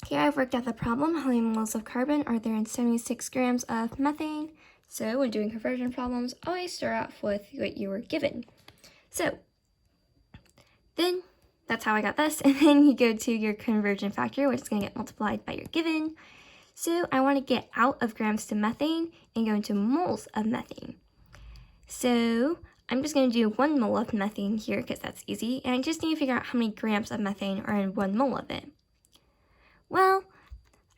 Here I've worked out the problem. How many moles of carbon are there in 76 grams of methane? So when doing conversion problems, always start off with what you were given. So then that's how I got this. And then you go to your conversion factor, which is going to get multiplied by your given. So I want to get out of grams to methane and go into moles of methane. So I'm just going to do 1 mole of methane here because that's easy. And I just need to figure out how many grams of methane are in 1 mole of it. Well,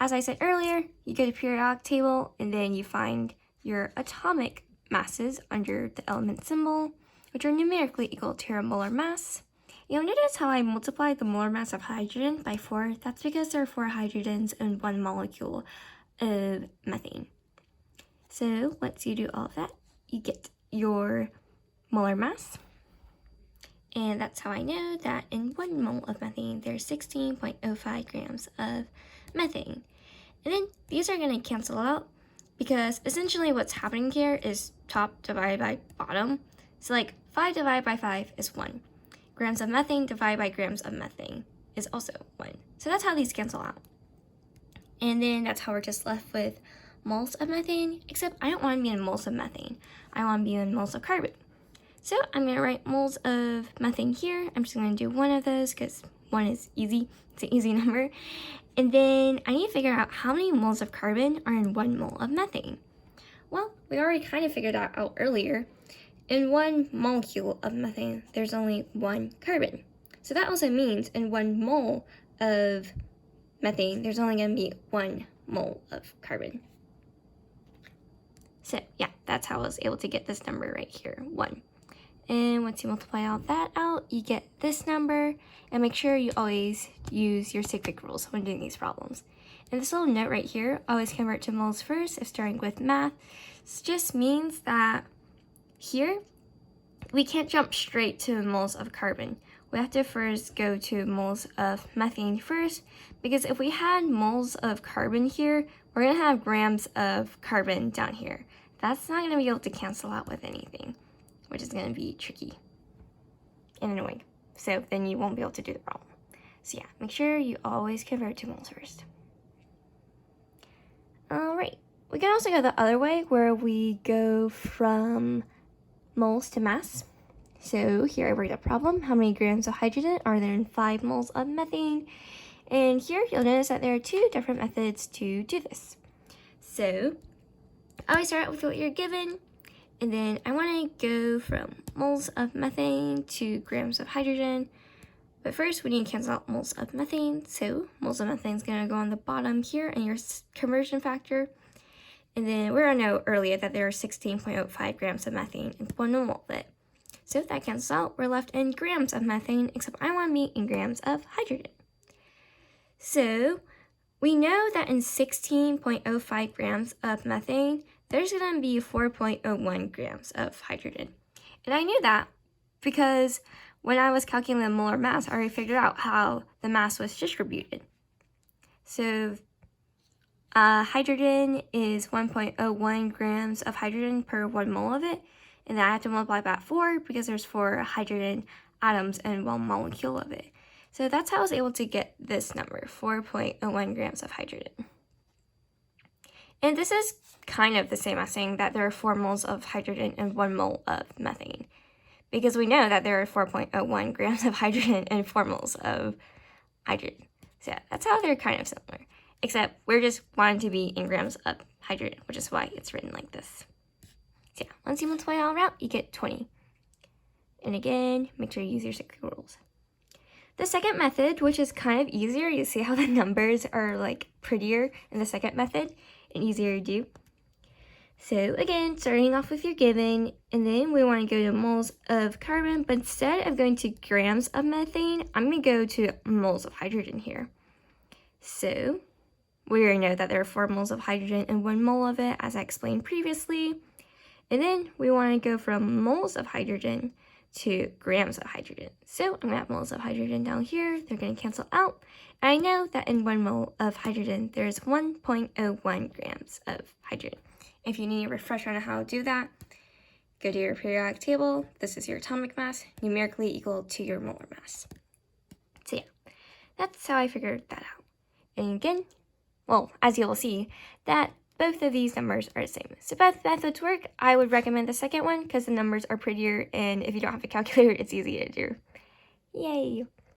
as I said earlier, you go to periodic table and then you find your atomic masses under the element symbol, which are numerically equal to your molar mass. You'll notice how I multiplied the molar mass of hydrogen by 4. That's because there are 4 hydrogens in 1 molecule of methane. So once you do all of that, you get your molar mass. And that's how I know that in 1 mole of methane, there's 16.05 grams of methane. And then these are going to cancel out because essentially what's happening here is top divided by bottom. So like 5 divided by 5 is 1. Grams of methane divided by grams of methane is also 1. So that's how these cancel out. And then that's how we're just left with moles of methane, except I don't want to be in moles of methane. I want to be in moles of carbon. So I'm going to write moles of methane here. I'm just going to do one of those because 1 is easy. It's an easy number. And then I need to figure out how many moles of carbon are in 1 mole of methane. Well, we already kind of figured that out earlier. In 1 molecule of methane, there's only 1 carbon. So that also means in 1 mole of methane, there's only going to be 1 mole of carbon. So yeah, that's how I was able to get this number right here, 1. And once you multiply all that out, you get this number. And make sure you always use your sig-fig rules when doing these problems. And this little note right here, always convert to moles first if starting with math. This just means that here, we can't jump straight to moles of carbon. We have to first go to moles of methane first, because if we had moles of carbon here, we're going to have grams of carbon down here. That's not going to be able to cancel out with anything, which is going to be tricky and annoying. So then you won't be able to do the problem. So yeah, make sure you always convert to moles first. All right, we can also go the other way where we go from moles to mass. So here I write a problem. How many grams of hydrogen are there in 5 moles of methane? And here you'll notice that there are 2 different methods to do this. So I always start out with what you're given. And then I want to go from moles of methane to grams of hydrogen. But first, we need to cancel out moles of methane. So moles of methane is going to go on the bottom here in your conversion factor. And then we're going to know earlier that there are 16.05 grams of methane in 1 mole of it. So if that cancels out, we're left in grams of methane, except I want to be in grams of hydrogen. So we know that in 16.05 grams of methane, there's going to be 4.01 grams of hydrogen. And I knew that because when I was calculating the molar mass, I already figured out how the mass was distributed. So hydrogen is 1.01 grams of hydrogen per 1 mole of it. And then I have to multiply by 4 because there's 4 hydrogen atoms in 1 molecule of it. So that's how I was able to get this number, 4.01 grams of hydrogen. And this is kind of the same as saying that there are 4 moles of hydrogen in 1 mole of methane, because we know that there are 4.01 grams of hydrogen in 4 moles of hydrogen. So yeah, that's how they're kind of similar, except we're just wanting to be in grams of hydrogen, which is why it's written like this. So yeah, once you multiply all around, you get 20. And again, make sure you use your sig-fig rules. The second method, which is kind of easier, you see how the numbers are like prettier in the second method and easier to do. So again, starting off with your given, and then we want to go to moles of carbon, but instead of going to grams of methane, I'm going to go to moles of hydrogen here. So we already know that there are 4 moles of hydrogen in 1 mole of it, as I explained previously. And then we want to go from moles of hydrogen to grams of hydrogen. So I'm going to have moles of hydrogen down here. They're going to cancel out. And I know that in 1 mole of hydrogen, there's 1.01 grams of hydrogen. If you need a refresher on how to do that, go to your periodic table. This is your atomic mass, numerically equal to your molar mass. So yeah, that's how I figured that out. And again, well, as you'll see, that both of these numbers are the same. So both methods work. I would recommend the second one because the numbers are prettier, and if you don't have a calculator, it's easy to do. Yay!